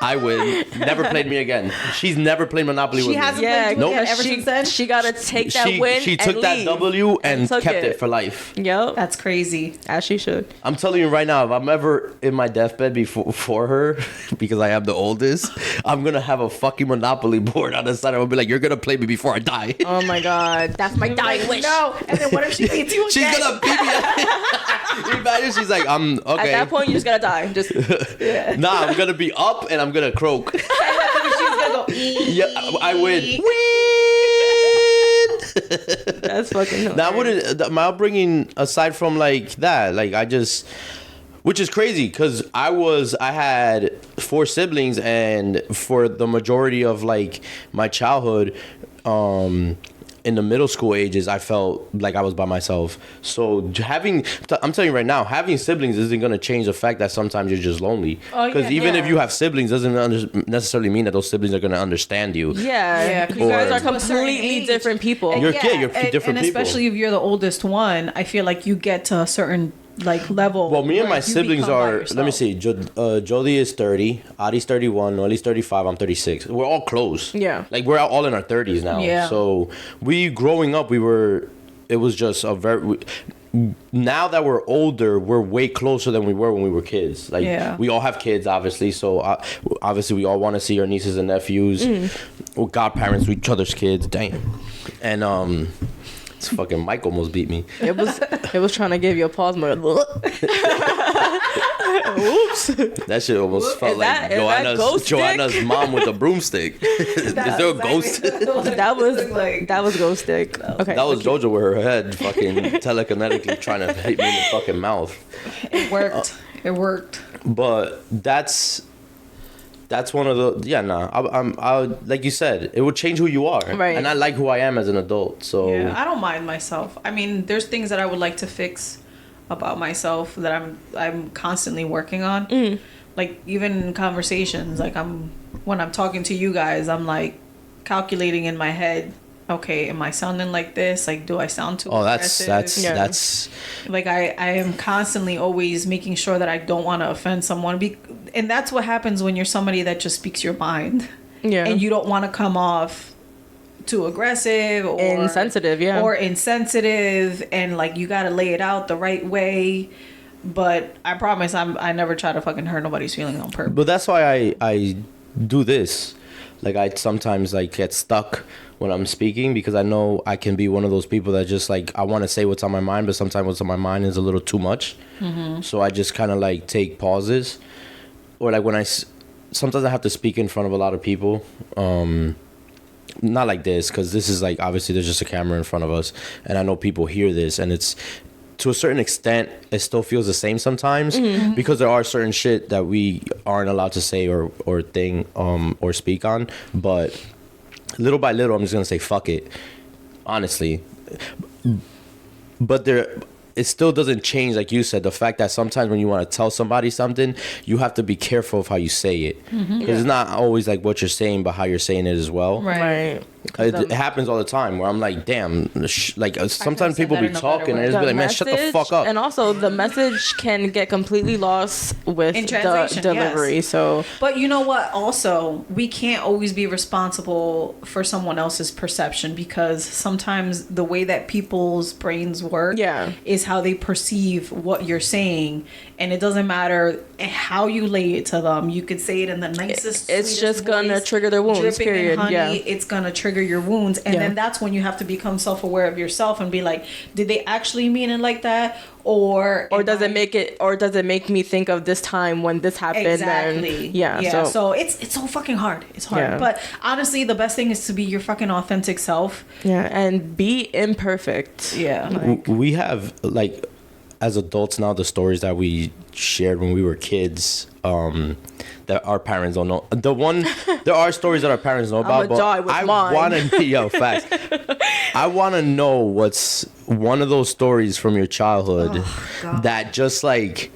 I win. Never played me again. She's never played Monopoly with me. She hasn't Yeah, played you nope. again ever since then. She gotta take that win. She and took that leave. W and took kept it for life. Yep. That's crazy. As she should. I'm telling you right now, if I'm ever in my deathbed before her, because I am the oldest, I'm gonna have a fucking Monopoly board on the side. I'll be like, "You're gonna play me before I die." Oh my god, that's my dying wish. No, and then what if she beats you She's again? gonna beat me. Imagine she's like, "I'm okay." At that point, you just gotta die. Just Nah, I'm gonna be up and I'm gonna croak. She's gonna go. Yeah, I win. that's fucking hilarious. Now, I wouldn't. My upbringing, aside from like that, like I just, which is crazy, because I had 4 siblings, and for the majority of like my childhood, in the middle school ages, I felt like I was by myself. So I'm telling you right now, having siblings isn't gonna change the fact that sometimes you're just lonely. Oh, Because yeah. even if Yeah. you have siblings, doesn't necessarily mean that those siblings are gonna understand you. Yeah, 'cause you guys Or- are to a certain completely age. different people. You're different and people. especially if you're the oldest one, I feel like you get to a certain like level. Well, me and where my you siblings become by are. Let me yourself. see. Jodie is 30. Adi's 31. Noelle's 35. I'm 36. We're all close. Yeah. Like we're all in our 30s now. Yeah. So growing up, it was just a very. Now that we're older, we're way closer than we were when we were kids. Like Yeah. we all have kids, obviously. So obviously, we all want to see our nieces and nephews, or godparents to each other's kids. Damn. And this fucking Mike almost beat me. It was trying to give you a pause mode. Oops. That shit almost felt Is like that ghost Joanna's mom with a broomstick. Is there a ghost? That was ghost stick. Okay. That was JoJo with her head fucking telekinetically trying to hit me in the fucking mouth. It worked. It worked. But that's one of the I like you said, it would change who you are. Right. And I like who I am as an adult. So Yeah, I don't mind myself. I mean, there's things that I would like to fix about myself that I'm constantly working on. Like even in conversations, like when I'm talking to you guys, I'm like calculating in my head, okay, am I sounding like this? Like, do I sound too aggressive? that's Like I am constantly always making sure that I don't want to offend someone. And that's what happens when you're somebody that just speaks your mind. Yeah. And you don't want to come off too aggressive or Insensitive, yeah. Or insensitive, and like you gotta lay it out the right way. But I promise I never try to fucking hurt nobody's feelings on purpose. But that's why I do this. Like I sometimes like get stuck when I'm speaking, because I know I can be one of those people that just like, I want to say what's on my mind, but sometimes what's on my mind is a little too much. So I just kind of like take pauses, or like when sometimes I have to speak in front of a lot of people. Not like this, because this is like, obviously there's just a camera in front of us, and I know people hear this, and it's, to a certain extent, it still feels the same sometimes, because there are certain shit that we aren't allowed to say or speak on. But little by little, I'm just gonna say fuck it, honestly. But it still doesn't change, like you said, the fact that sometimes when you want to tell somebody something, you have to be careful of how you say it, because it's not always like what you're saying, but how you're saying it as well. Right. It happens all the time where I'm like, damn, like sometimes people be talking and I just be like, man, shut the fuck up. And also, the message can get completely lost with In the translation, delivery. yes. So, But you know what? Also, we can't always be responsible for someone else's perception, because sometimes the way that people's brains work is how they perceive what you're saying. And it doesn't matter how you lay it to them. You could say it in the nicest, it's sweetest just gonna voice, trigger their wounds, dripping in period. honey. Yeah. It's gonna trigger your wounds. And then that's when you have to become self-aware of yourself and be like, did they actually mean it like that? Or does it make me think of this time when this happened? Exactly. And, So it's so fucking hard. It's hard. Yeah. But honestly, the best thing is to be your fucking authentic self. Yeah, and be imperfect. Yeah. We have, like, as adults now, the stories that we shared when we were kids, that our parents don't know. There are stories that our parents know about, but I want to, facts. I want to know what's one of those stories from your childhood that just like,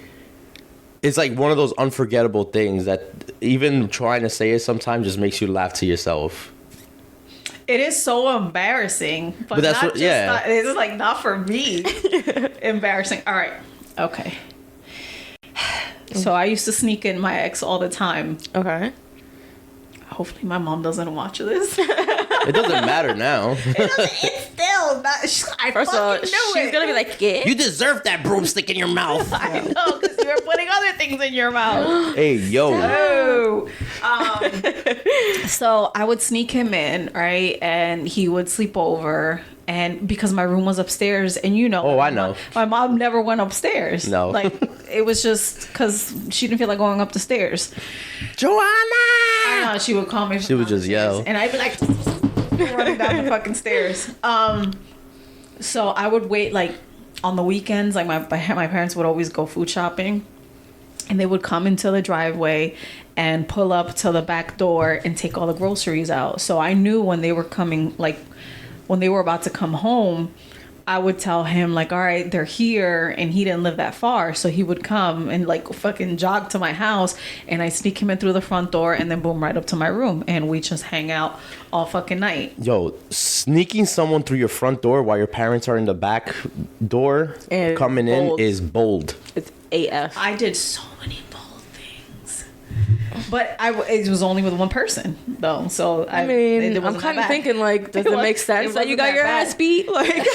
it's like one of those unforgettable things that even trying to say it sometimes just makes you laugh to yourself. It is so embarrassing, but that's not what, just it's like not for me. Embarrassing. All right. Okay. So I used to sneak in my ex all the time. Okay. hopefully my mom doesn't watch this. It doesn't matter now. It's still not. I First of all, fucking knew she's it. gonna be like, yeah. You deserve that broomstick in your mouth. I know, because you were putting other things in your mouth. Hey, yo. So I would sneak him in, right? And he would sleep over. And because my room was upstairs, and you know, Oh, I know. my mom never went upstairs. No. Like, it was just because she didn't feel like going up the stairs. Joanna! I know, she would call me. She would just yell. And I'd be like, running down the fucking stairs. So I would wait, like, on the weekends, like, my parents would always go food shopping. And they would come into the driveway and pull up to the back door and take all the groceries out. So I knew when they were coming, like, when they were about to come home, I would tell him, like, all right, they're here, and he didn't live that far, so he would come and, like, fucking jog to my house, and I sneak him in through the front door, and then boom, right up to my room, and we just hang out all fucking night. Yo, sneaking someone through your front door while your parents are in the back door And coming bold. in is bold. It's AF. I did so many bold things, but it was only with one person though. So I mean, it I'm wasn't kind that of bad. thinking, like, does it make sense that you got your ass beat? Like,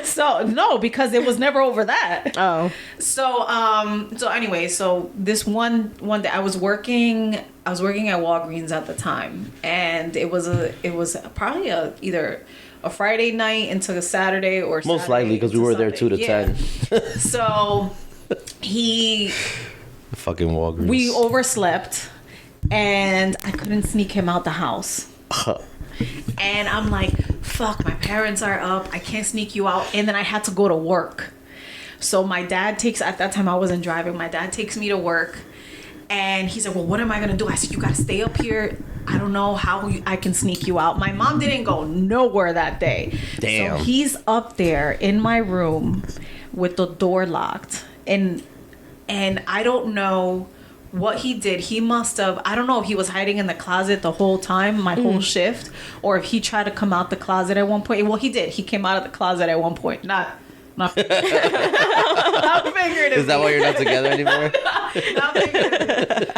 So no, because it was never over that. oh, So anyway, so this one day I was working at Walgreens at the time, and it was probably either a Friday night into a Saturday or Most Saturday likely because we into were there Sunday. 2 to Yeah. 10. So Fucking Walgreens. we overslept, and I couldn't sneak him out the house. And I'm like, fuck, my parents are up. I can't sneak you out. And then I had to go to work. So my dad at that time I wasn't driving. My dad takes me to work. And he said, well, what am I going to do? I said, you got to stay up here. I don't know how I can sneak you out. My mom didn't go nowhere that day. Damn. So he's up there in my room with the door locked. And I don't know what he did. He must have, I don't know if he was hiding in the closet the whole time, my whole shift, or if he tried to come out the closet at one point. Well, he did. He came out of the closet at one point. Not figuratively. Is that why you're not together anymore? Not figuratively.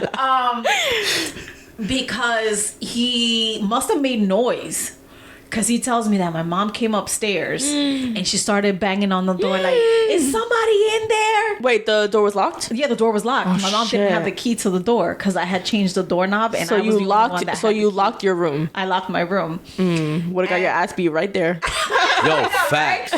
Because he must have made noise. Because he tells me that my mom came upstairs and she started banging on the door like, is somebody in there? wait, the door was locked. Yeah, the door was locked. My mom didn't have the key to the door because I had changed the doorknob, and So I was you the only one locked. that So had you the key. locked your room. I locked my room. Would have got your ass beat right there. Yo, facts.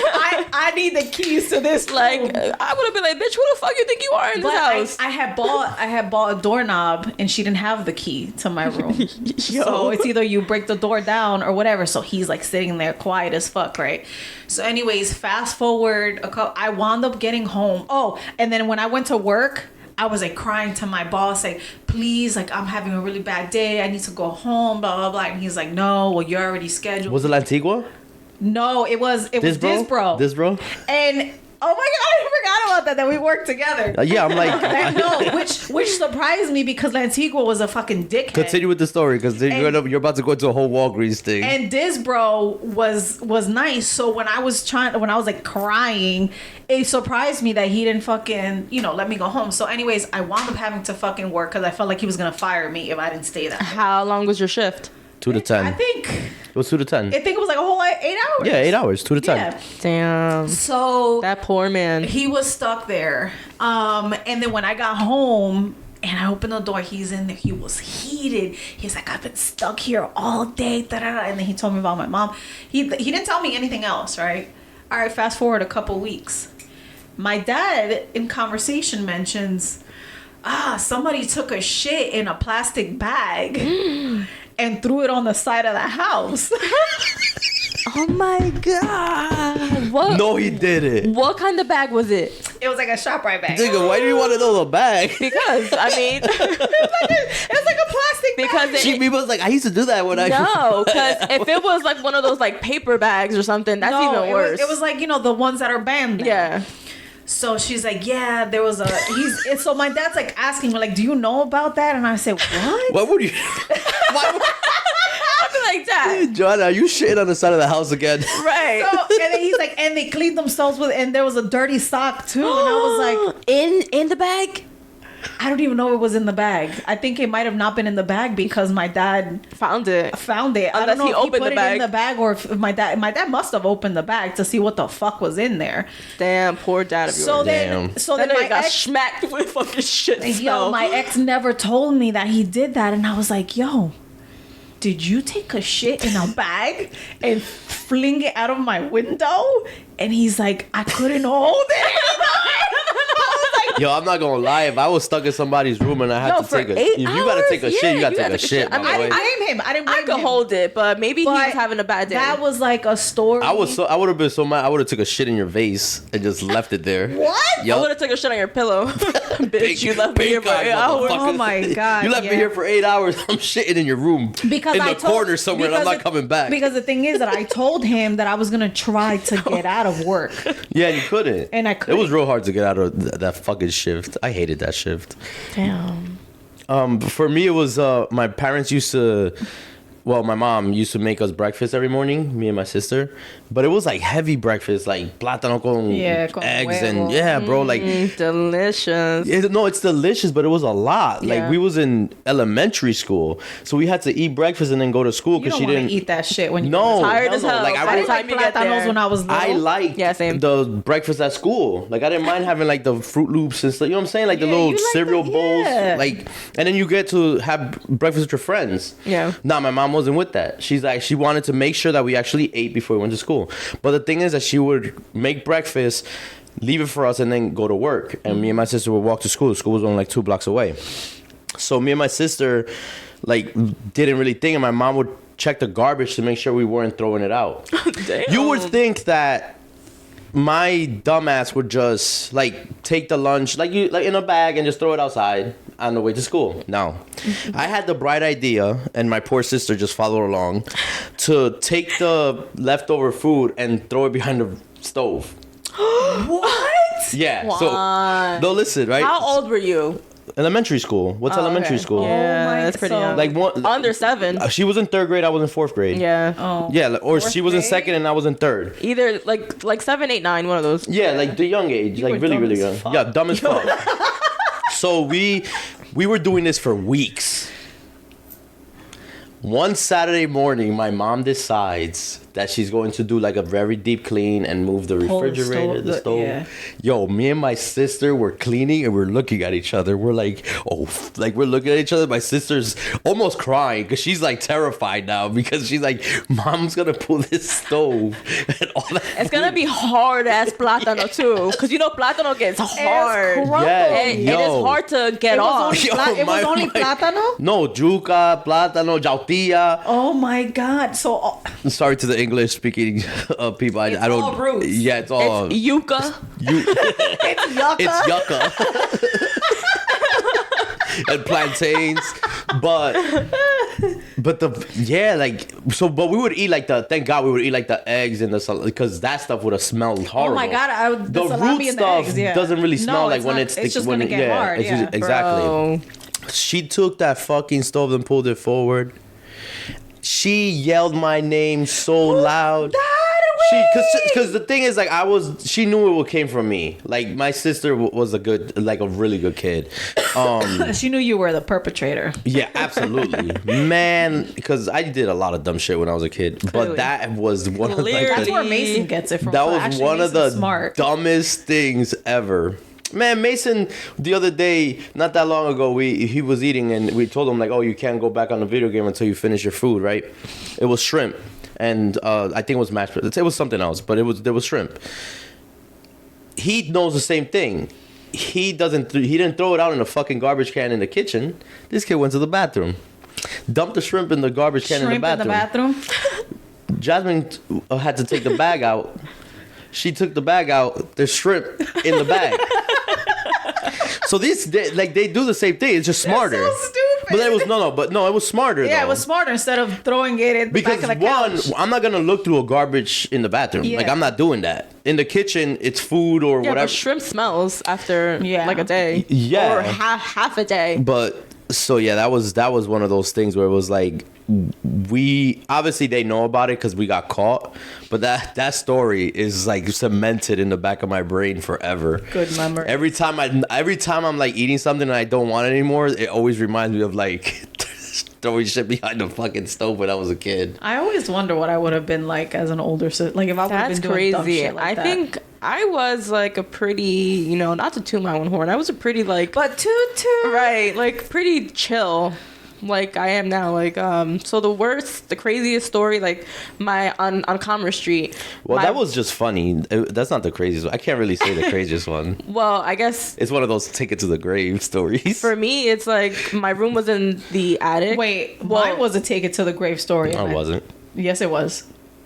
I need the keys to this. Like, room. I would have been like, bitch, who the fuck you think you are in this But house? I had bought a doorknob, and she didn't have the key to my room. So it's either you break the door down or whatever. So he's like sitting there quiet as fuck, right? So anyways, fast forward, I wound up getting home. Oh, and then when I went to work, I was like crying to my boss, like, please, like, I'm having a really bad day. I need to go home, blah, blah, blah. And he's like, no, well, you're already scheduled. Was it Antigua? No, it was Disbro. Disbro? And oh my God, I forgot about that we worked together. Yeah, I'm like... And no, which surprised me because Antigua was a fucking dickhead. Continue with the story because you're about to go into a whole Walgreens thing. And Disbro was nice. So when I was like crying, it surprised me that he didn't fucking, let me go home. So anyways, I wound up having to fucking work because I felt like he was gonna fire me if I didn't stay that. How long was your shift? 2 to 10. I think It was 2 to 10. I think it was like a whole 8 hours. Yeah, 8 hours. 2 to 10. Yeah. Damn. So That poor man. he was stuck there. And then when I got home and I opened the door, he's in there. He was heated. He's like, I've been stuck here all day. Da-da-da. And then he told me about my mom. He didn't tell me anything else, right? All right, fast forward a couple weeks. My dad, in conversation, mentions, somebody took a shit in a plastic bag and threw it on the side of the house. Oh my God. What? No, he didn't. What kind of bag was it? It was like a ShopRite bag. Nigga, why do you want to know the bag? Because, I mean, It was like a plastic because bag. She was like, I used to do that when I... no, because if it was like one of those like paper bags or something, that's even worse. It was like, the ones that are banned. yeah. So she's like, yeah, there was so my dad's like asking me, like, do you know about that? And I said, what? Why would you... I'd be like that. Joanna, are you shitting on the side of the house again? Right. So, and then he's like, and they cleaned themselves with, and there was a dirty sock too. And I was like, in the bag? I don't even know it was in the bag. I think it might have not been in the bag because my dad found it. I don't know he if opened he put the it bag. in the bag or if my dad must have opened the bag to see what the fuck was in there. Damn, poor dad of yours. So Damn. then Then my I got ex, smacked with fucking shit yo, smell. my ex never told me that he did that, and I was like, yo, did you take a shit in a bag and fling it out of my window? And he's like, I couldn't hold it. Yo, I'm not gonna lie. If I was stuck in somebody's room and I had No, to for take a, 8 if you gotta take a hours? shit, you Yeah, gotta take a shit. I my mean, boy. I didn't blame him. I didn't blame I could him. hold it, but maybe he But was having a bad day. That was like a story. I would have been so mad. I would have took a shit in your vase and just left it there. What? I Yup. would have took a shit on your pillow. Bitch, you left me Pink here for eye, 8 hours. motherfucker. Oh my God, You left me yeah. here for 8 hours. I'm shitting in your room. Because in I the told- corner somewhere and I'm because not coming back. Because the thing is that I told him that I was gonna try to get out of work. Yeah, you couldn't. And I It couldn't. was real hard to get out of that fucking shift. I hated that shift. Damn. For me, it was my parents used to. Well, my mom used to make us breakfast every morning, me and my sister. But it was like heavy breakfast, like plátano con con eggs huevo. and yeah, bro, like Delicious. no, it's delicious, but it was a lot. Like Yeah. we was in elementary school, so we had to eat breakfast and then go to school You because don't she want didn't to eat that shit when you No, Tired as no, hell. like By I the didn't like time you get plátanos there. when I was little. I liked Yeah, same. the breakfast at school. Like I didn't mind having like the Fruit Loops and stuff. You know what I'm saying? Like the Yeah, little you like cereal the- bowls. yeah. Like, and then you get to have breakfast with your friends. Yeah. Nah, my mom wasn't with that. She's like, she wanted to make sure that we actually ate before we went to school. But the thing is that she would make breakfast, leave it for us, and then go to work. And me and my sister would walk to school. School was only like 2 blocks away. So me and my sister, like, didn't really think, and my mom would check the garbage to make sure we weren't throwing it out. Damn. You would think that my dumbass would just like take the lunch like in a bag and just throw it outside on the way to school. No, I had the bright idea, and my poor sister just followed along, to take the leftover food and throw it behind the stove. What? Yeah. Why? So no, listen, right? How old were you? Elementary school. What's elementary okay. school? Yeah, my- that's pretty so- young. Like one. Under 7. She was in 3rd grade. I was in 4th grade. Yeah. Oh. Yeah, or Fourth she was in grade? 2nd and I was in 3rd. Either like 7, 8, 9, one of those. Yeah, like the young age, were like really, dumb really as young. fuck. Yeah, dumb as fuck. So we were doing this for weeks. One Saturday morning, my mom decides that she's going to do like a very deep clean and move the Whole refrigerator, stove, the the- stove. yeah. Yo, me and my sister were cleaning and we're looking at each other. We're like, oh, like we're looking at each other. My sister's almost crying because she's like terrified now because she's like, mom's gonna pull this stove and all that. It's gonna be hard as plátano too, because you know plátano gets hard. crumbled. Yeah, It yo. is hard to get It was off. only, Yo, it was my- only my- plátano? No, yuca, plátano, jautilla. Oh my God. So Sorry to the English speaking people. It's I don't. all roots. Yeah, it's all. It's yuca. it's yucca. It's yucca. And plantains, but we would eat like thank God we would eat like the eggs and the because that stuff would have smelled Oh horrible. my God. The root salami and stuff eggs, yeah. doesn't really smell No, like when not. it's It's just when gonna get hard. it's Yeah. just- exactly. Bro. She took that fucking stove and pulled it forward. She yelled my name so loud. Because the thing is, like, she knew it came from me. Like, my sister was a really good kid. She knew you were the perpetrator. Yeah, absolutely, man. Because I did a lot of dumb shit when I was a kid, but Clearly. that was one of Clearly. That's like where Mason gets it from. that was Actually, one of Mason's the smart. dumbest things ever. Man, Mason, the other day, not that long ago, he was eating and we told him like, oh, you can't go back on the video game until you finish your food, right? It was shrimp, and I think it was mashed potatoes. It was something else, but there was shrimp. He knows the same thing. He didn't throw it out in a fucking garbage can in the kitchen. This kid went to the bathroom, dumped the shrimp in the garbage can Shrimp in the bathroom. Jasmine had to take the bag out. She took the bag out. There's shrimp in the bag. So they do the same thing. It's just smarter. so stupid. But it was smarter. Yeah, though. it was smarter instead of throwing it in the Because back of the couch. I'm not gonna look through a garbage in the bathroom. Yeah. Like I'm not doing that. In the kitchen, it's food or Yeah, whatever. but shrimp smells after Yeah. like a day. Yeah. Or half a day. But So yeah, that was one of those things where it was like, we obviously they know about it because we got caught, but that story is like cemented in the back of my brain forever. Good memory. Every time I'm like eating something and I don't want it anymore, it always reminds me of like throwing shit behind the fucking stove when I was a kid. I always wonder what I would have been like as an older sister. Like if I would have been doing dumb shit like that. I think I was like a pretty, not to toot my own horn, I was a pretty like, But toot. right, like pretty chill, like I am now. Like so the craziest story, like my on Commerce Street. Well, that was just funny. That's not the craziest one. I can't really say the craziest one. Well, I guess It's one of those take it to the grave stories. for me, it's like my room was in the attic. Wait, Well, mine was a take it to the grave story. I wasn't. Yes, it was.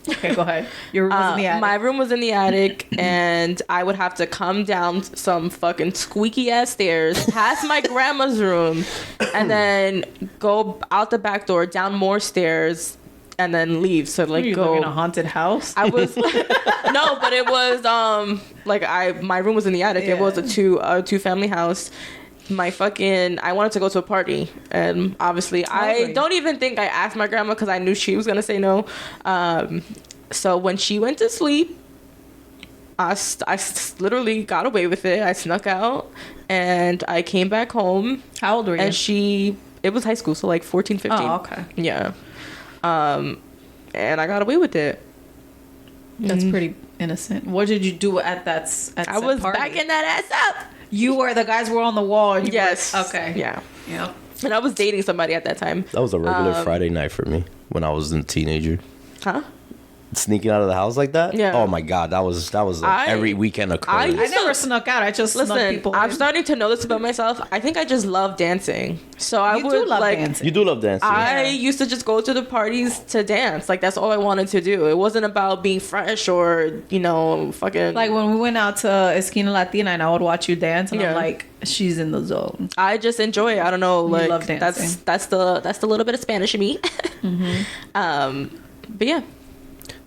Okay, go ahead. Your room was in the attic. my room was in the attic, and I would have to come down some fucking squeaky ass stairs, past my grandma's room, and then go out the back door, down more stairs, and then leave. So like you go live in a haunted house. I was no, but it was like my room was in the attic. Yeah. It was a two family house. I wanted to go to a party, and obviously I don't even think I asked my grandma because I knew she was gonna say no. So when she went to sleep, I literally got away with it. I snuck out and I came back home. How old were you? And it was high school, so like 14, 15. Oh, okay. Yeah. And I got away with it. That's pretty innocent. What did you do at that I was party? backing that ass up. The guys were on the wall. And Yes. Okay. Yeah. Yeah. And I was dating somebody at that time. That was a regular Friday night for me when I was a teenager. Huh? Sneaking out of the house like that? Yeah. Oh my god, that was like every weekend occurrence. I never snuck out. I just snuck people. I'm in. starting to know this about myself. I think I just love dancing. So I You would do love like dancing. You do love dancing. I used to just go to the parties to dance. Like that's all I wanted to do. It wasn't about being fresh or, fucking Like when we went out to Esquina Latina and I would watch you dance and I'm Yeah. like, she's in the zone. I just enjoy it. I don't know, like love dancing. that's the little bit of Spanish in me. But yeah.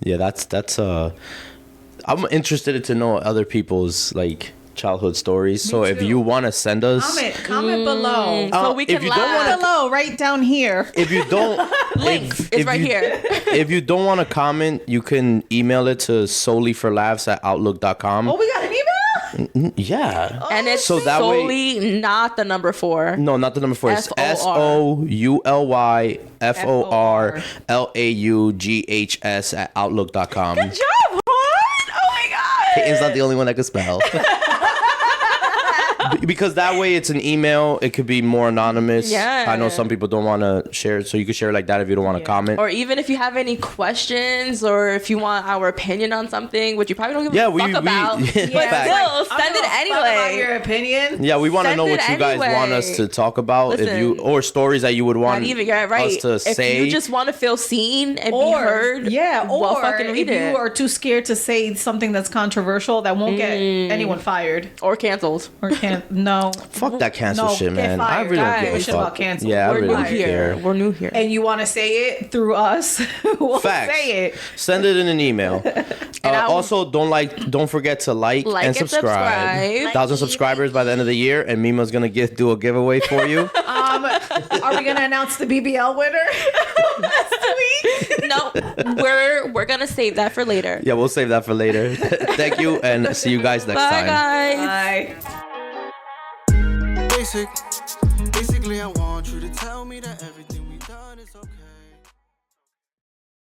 Yeah, that's I'm interested to know other people's like childhood stories. So if too. you want to send us Comment below. So we can if you don't laugh. wanna- Below, right down here. if you don't Link is right here. If you don't want to comment, you can email it to soulyforlaughs@outlook.com. Oh, we got an email? Yeah. And it's So that way- solely not the number 4. No, not the number 4. It's SOULY SOULYFORLAUGHS@outlook.com. Good job, hon. Oh my God. Peyton's not the only one that can spell. Because that way it's an email. It could be more anonymous. Yeah. I know some people don't want to share it, so you can share it like that if you don't want to comment. Or even if you have any questions or if you want our opinion on something, which you probably don't give a fuck about, but Fact. still, send it About anyway. your opinion. Yeah, we want to Send know it what you guys want anyway. us to talk about, Listen, or stories that you would want Not even, yeah, right. us to if say. you just want to feel seen and be Or heard, well, fucking read if it. you are too scared to say something that's controversial that won't get anyone fired Or canceled. or can't. No. Fuck that cancel No, shit, get man. I fired. really don't Guys, give a we should fuck. about cancel. Yeah, I We're really new don't here. care. We're new here. And you want to say it through us? We'll Facts. say it. Send it in an email. I'll- Also, don't forget to like Like and and subscribe. subscribe. 1,000 subscribers by the end of the year, and Mima's gonna do a giveaway for you. Are we gonna announce the BBL winner last week? No, we're gonna save that for later. Yeah, we'll save that for later. Thank you, and see you guys next Bye, time. guys. Bye. Basically, I want you to tell me that everything we done is okay.